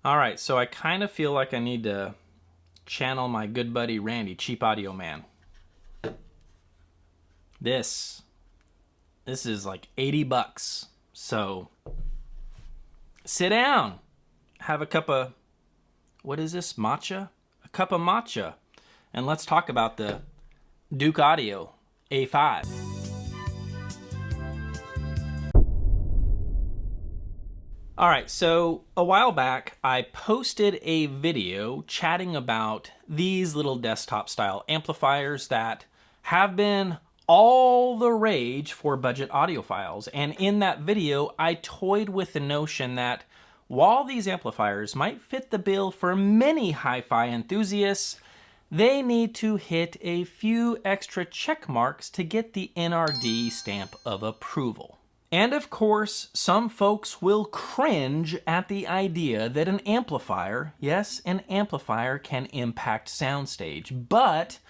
All right, so I kind of feel like I need to channel my good buddy Randy, Cheap Audio Man. This is like 80 bucks. So sit down, have a cup of, what is this, matcha? A cup of matcha. And let's talk about the Douk Audio A5. All right, so a while back, I posted a video chatting about these little desktop style amplifiers that have been all the rage for budget audiophiles. And in that video, I toyed with the notion that while these amplifiers might fit the bill for many hi-fi enthusiasts, they need to hit a few extra check marks to get the NRD stamp of approval. And of course, some folks will cringe at the idea that an amplifier, yes, an amplifier can impact soundstage, but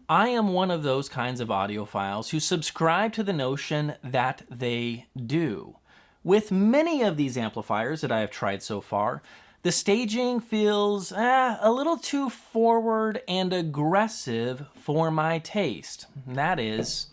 I am one of those kinds of audiophiles who subscribe to the notion that they do. With many of these amplifiers that I have tried so far, the staging feels a little too forward and aggressive for my taste. That is,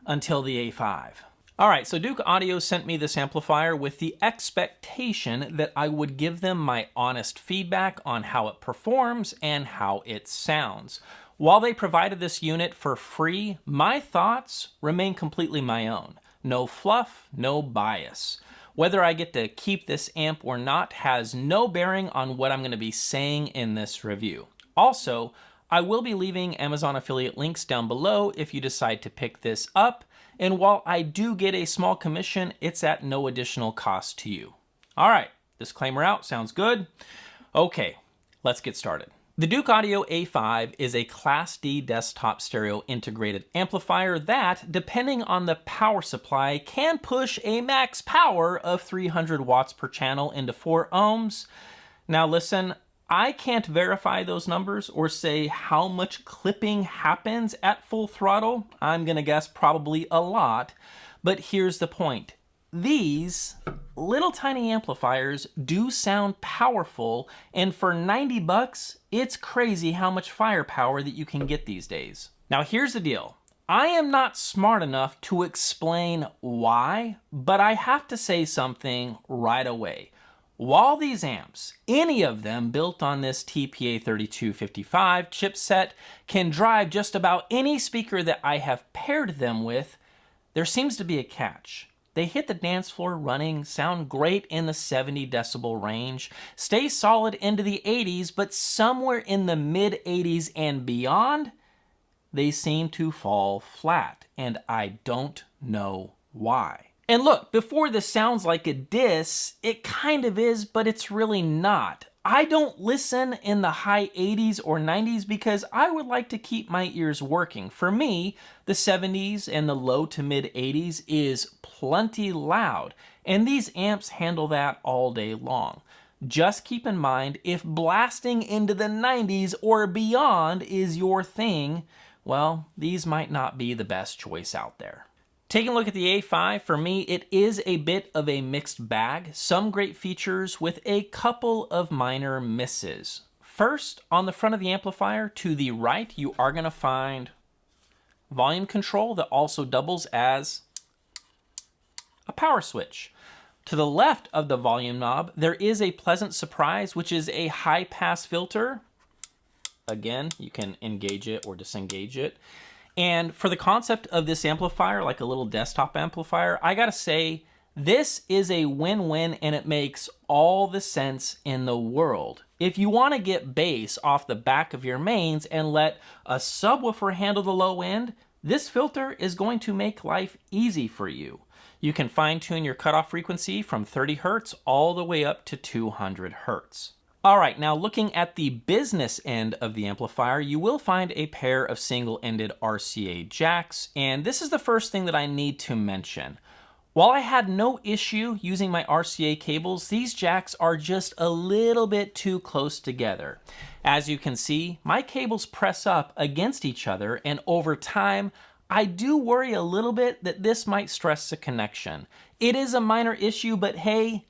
until the A5. All right, so Douk Audio sent me this amplifier with the expectation that I would give them my honest feedback on how it performs and how it sounds. While they provided this unit for free, my thoughts remain completely my own. No fluff, no bias. Whether I get to keep this amp or not has no bearing on what I'm going to be saying in this review. Also, I will be leaving Amazon affiliate links down below if you decide to pick this up. And while I do get a small commission, it's at no additional cost to you. All right, disclaimer out, sounds good. Okay, let's get started. The Douk Audio A5 is a Class D desktop stereo integrated amplifier that, depending on the power supply, can push a max power of 300 watts per channel into 4 ohms. Now listen, I can't verify those numbers or say how much clipping happens at full throttle. I'm gonna guess probably a lot, but here's the point. These little tiny amplifiers do sound powerful, and for 90 bucks, it's crazy how much firepower that you can get these days. Now here's the deal. I am not smart enough to explain why, but I have to say something right away. While these amps, any of them built on this TPA3255 chipset, can drive just about any speaker that I have paired them with, there seems to be a catch. They hit the dance floor running, sound great in the 70 decibel range, stay solid into the 80s, but somewhere in the mid 80s and beyond, they seem to fall flat, and I don't know why. And look, before this sounds like a diss, it kind of is, but it's really not. I don't listen in the high 80s or 90s because I would like to keep my ears working. For me, the 70s and the low to mid 80s is plenty loud, and these amps handle that all day long. Just keep in mind, if blasting into the 90s or beyond is your thing, well, these might not be the best choice out there. Taking a look at the A5, for me, it is a bit of a mixed bag. Some great features with a couple of minor misses. First, on the front of the amplifier, to the right, you are going to find volume control that also doubles as a power switch. To the left of the volume knob, there is a pleasant surprise, which is a high-pass filter. Again, you can engage it or disengage it. And for the concept of this amplifier, like a little desktop amplifier, I gotta say, this is a win-win and it makes all the sense in the world. If you wanna get bass off the back of your mains and let a subwoofer handle the low end, this filter is going to make life easy for you. You can fine-tune your cutoff frequency from 30 Hertz all the way up to 200 Hertz. All right, now looking at the business end of the amplifier, you will find a pair of single-ended RCA jacks, and this is the first thing that I need to mention. While I had no issue using my RCA cables, these jacks are just a little bit too close together. As you can see, my cables press up against each other, and over time, I do worry a little bit that this might stress the connection. It is a minor issue, but hey,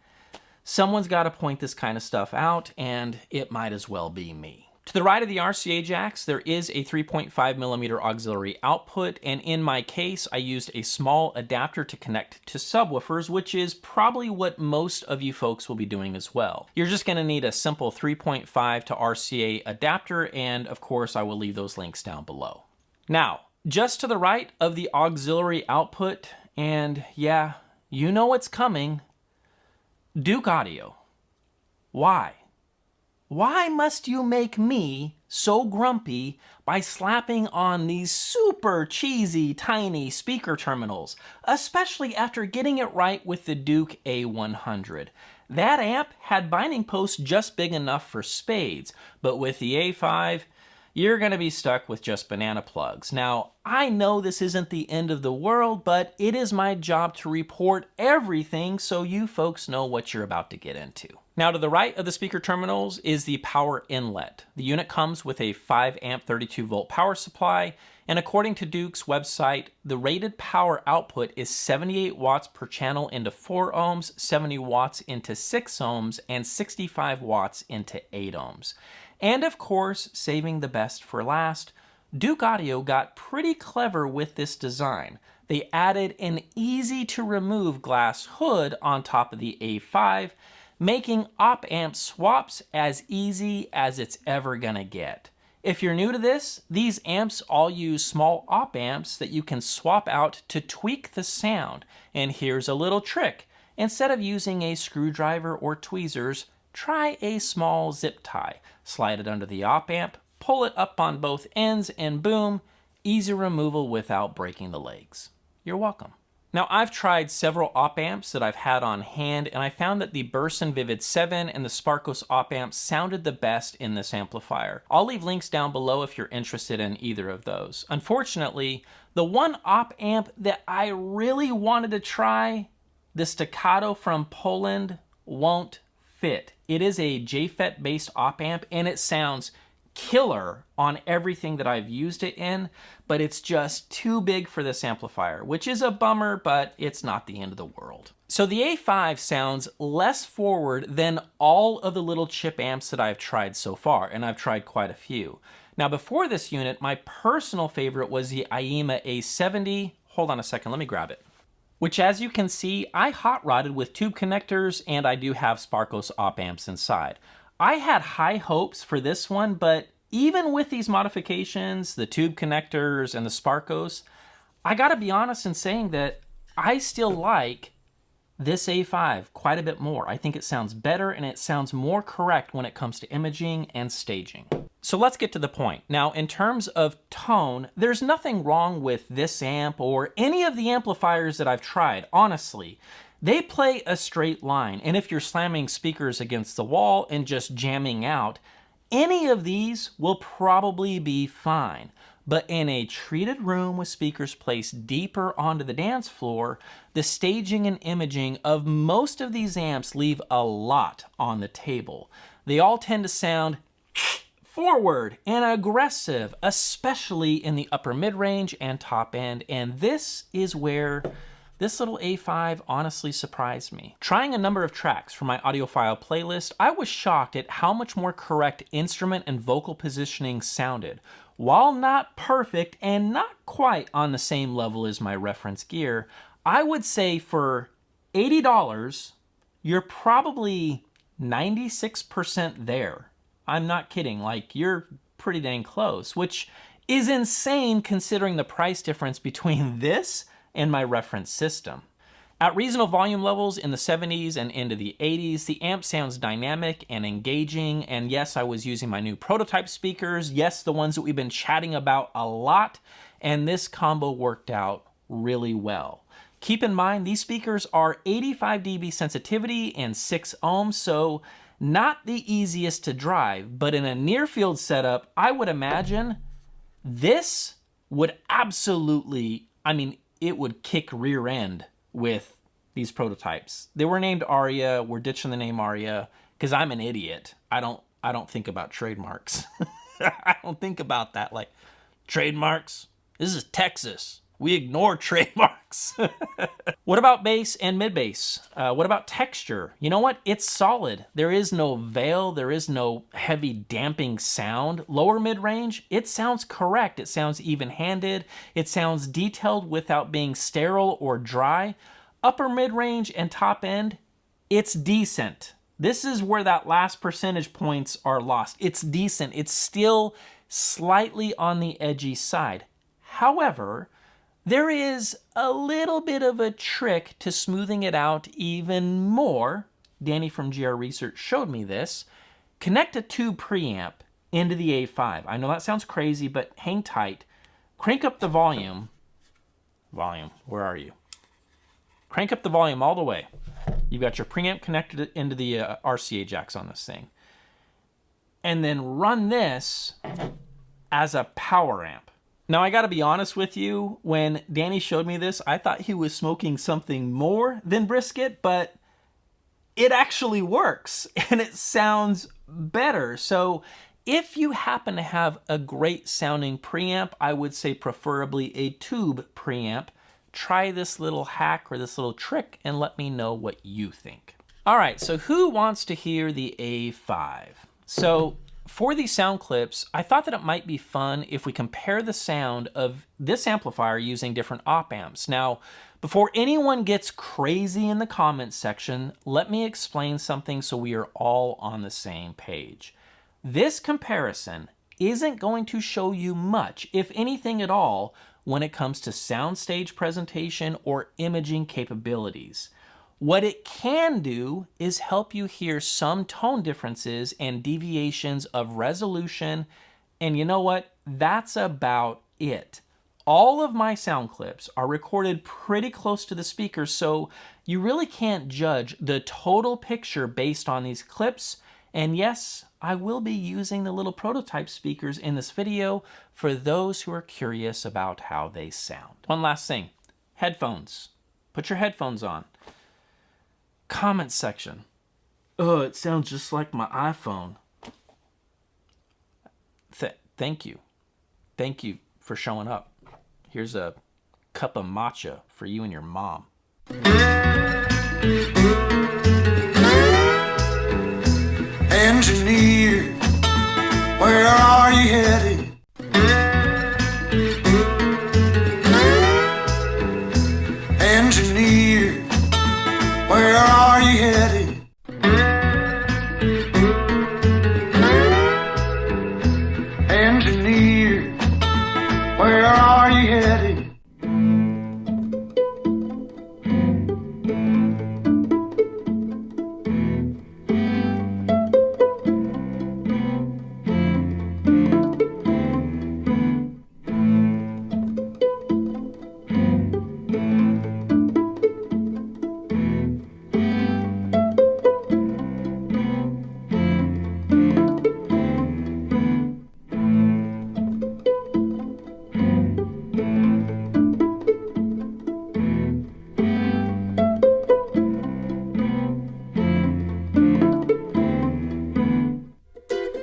someone's got to point this kind of stuff out, and it might as well be me. To the right of the RCA jacks, there is a 3.5mm auxiliary output, and in my case, I used a small adapter to connect to subwoofers, which is probably what most of you folks will be doing as well. You're just going to need a simple 3.5 to RCA adapter, and of course, I will leave those links down below. Now, just to the right of the auxiliary output, and yeah, you know what's coming, Douk audio. Why? Why must you make me so grumpy by slapping on these super cheesy tiny speaker terminals, especially after getting it right with the Douk A100? That amp had binding posts just big enough for spades, but with the A5, you're going to be stuck with just banana plugs. Now, I know this isn't the end of the world, but it is my job to report everything so you folks know what you're about to get into. Now, to the right of the speaker terminals is the power inlet. The unit comes with a 5 amp 32 volt power supply, and according to Douk's website, the rated power output is 78 watts per channel into 4 ohms, 70 watts into 6 ohms, and 65 watts into 8 ohms. And of course, saving the best for last, Douk Audio got pretty clever with this design. They added an easy to remove glass hood on top of the A5, making op amp swaps as easy as it's ever gonna get. If you're new to this, these amps all use small op amps that you can swap out to tweak the sound. And here's a little trick. Instead of using a screwdriver or tweezers, try a small zip tie. Slide it under the op amp, pull it up on both ends, and boom, easy removal without breaking the legs. You're welcome. Now, I've tried several op amps that I've had on hand, and I found that the Burson Vivid 7 and the Sparkos op amps sounded the best in this amplifier. I'll leave links down below if you're interested in either of those. Unfortunately, the one op amp that I really wanted to try, the Staccato from Poland, won't fit. It is a JFET based op amp, and it sounds killer on everything that I've used it in, but it's just too big for this amplifier, which is a bummer, but it's not the end of the world. So the A5 sounds less forward than all of the little chip amps that I've tried so far, and I've tried quite a few. Now, before this unit, my personal favorite was the IEMA A70. Hold on a second, let me grab it. Which, as you can see, I hot rodded with tube connectors, and I do have Sparkos op amps inside. I had high hopes for this one, but even with these modifications, the tube connectors and the Sparkos, I gotta be honest in saying that I still like this A5 quite a bit more. I think it sounds better and it sounds more correct when it comes to imaging and staging. So let's get to the point. Now, in terms of tone, there's nothing wrong with this amp or any of the amplifiers that I've tried, honestly. They play a straight line, and if you're slamming speakers against the wall and just jamming out, any of these will probably be fine. But in a treated room with speakers placed deeper onto the dance floor, the staging and imaging of most of these amps leave a lot on the table. They all tend to sound forward and aggressive, especially in the upper mid-range and top end, and this is where this little A5 honestly surprised me. Trying a number of tracks from my audiophile playlist, I was shocked at how much more correct instrument and vocal positioning sounded. While not perfect and not quite on the same level as my reference gear, I would say for $80, you're probably 96% there. I'm not kidding, like you're pretty dang close, which is insane considering the price difference between this and my reference system. At reasonable volume levels in the 70s and into the 80s, the amp sounds dynamic and engaging, and yes, I was using my new prototype speakers, yes, the ones that we've been chatting about a lot, and this combo worked out really well. Keep in mind, these speakers are 85 dB sensitivity and 6 ohms, so not the easiest to drive, but in a near field setup, I would imagine this would absolutely, it would kick rear end with these prototypes. They were named Aria. We're ditching the name Aria because I'm an idiot. I don't think about trademarks. I don't think about that like trademarks. This is Texas. We ignore trademarks. What about bass and mid bass? What about texture? You know what? It's solid. There is no veil. There is no heavy damping sound. Lower mid range, it sounds correct. It sounds even-handed. It sounds detailed without being sterile or dry. Upper mid range and top end, it's decent. This is where that last percentage points are lost. It's decent. It's still slightly on the edgy side. However, there is a little bit of a trick to smoothing it out even more. Danny from GR Research showed me this. Connect a tube preamp into the A5. I know that sounds crazy, but hang tight. Crank up the volume. Where are you? Crank up the volume all the way. You've got your preamp connected into the RCA jacks on this thing. And then run this as a power amp. Now, I gotta be honest with you, when Danny showed me this, I thought he was smoking something more than brisket, but it actually works and it sounds better. So if you happen to have a great sounding preamp, I would say preferably a tube preamp. Try this little hack or this little trick and let me know what you think. All right, so who wants to hear the A5? So for these sound clips, I thought that it might be fun if we compare the sound of this amplifier using different op amps. Now, before anyone gets crazy in the comments section, let me explain something so we are all on the same page. This comparison isn't going to show you much, if anything at all, when it comes to soundstage presentation or imaging capabilities. What it can do is help you hear some tone differences and deviations of resolution, and you know what? That's about it. All of my sound clips are recorded pretty close to the speakers, so you really can't judge the total picture based on these clips. And yes, I will be using the little prototype speakers in this video for those who are curious about how they sound. One last thing, headphones. Put your headphones on. Comment section. Oh, it sounds just like my iPhone. Thank you. Thank you for showing up. Here's a cup of matcha for you and your mom. Engineer, where are you headed? Engineer, where are you headed? Engineer, where are you headed?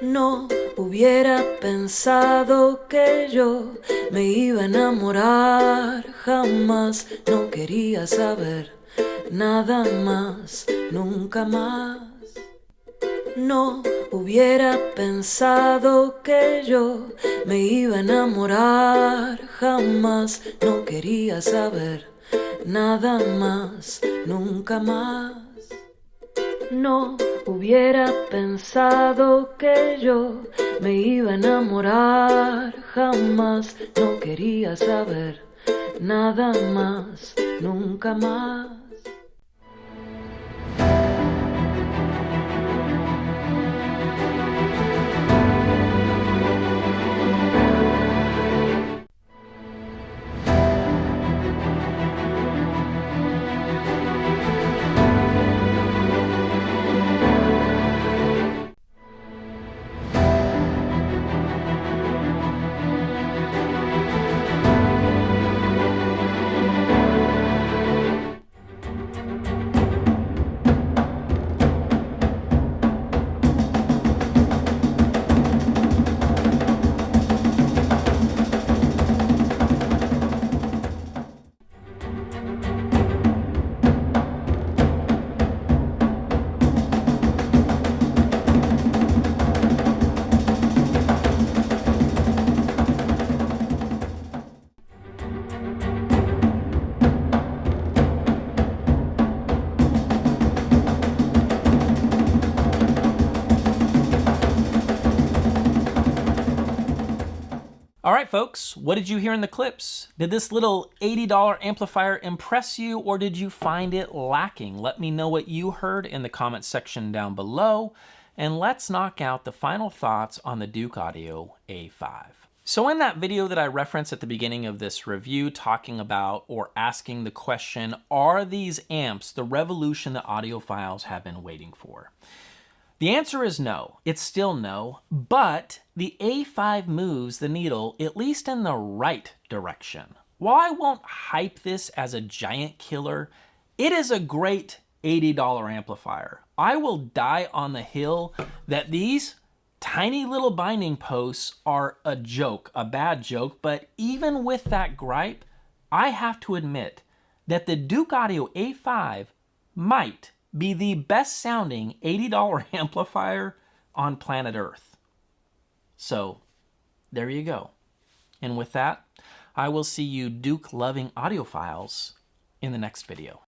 No hubiera pensado que yo me iba a enamorar, jamás no quería saber nada más, nunca más. No hubiera pensado que yo me iba a enamorar, jamás no quería saber nada más, nunca más. No hubiera pensado que yo me iba a enamorar, jamás no quería saber nada más, nunca más. All right, folks, what did you hear in the clips? Did this little $80 amplifier impress you, or did you find it lacking? Let me know what you heard in the comment section down below, and let's knock out the final thoughts on the Douk Audio A5. So in that video that I referenced at the beginning of this review, talking about or asking the question, are these amps the revolution that audiophiles have been waiting for? The answer is no. It's still no, but the A5 moves the needle at least in the right direction. While I won't hype this as a giant killer, it is a great $80 amplifier. I will die on the hill that these tiny little binding posts are a joke, a bad joke, but even with that gripe, I have to admit that the Douk Audio A5 might be the best sounding $80 amplifier on planet Earth. So there you go. And with that, I will see you Douk loving audiophiles in the next video.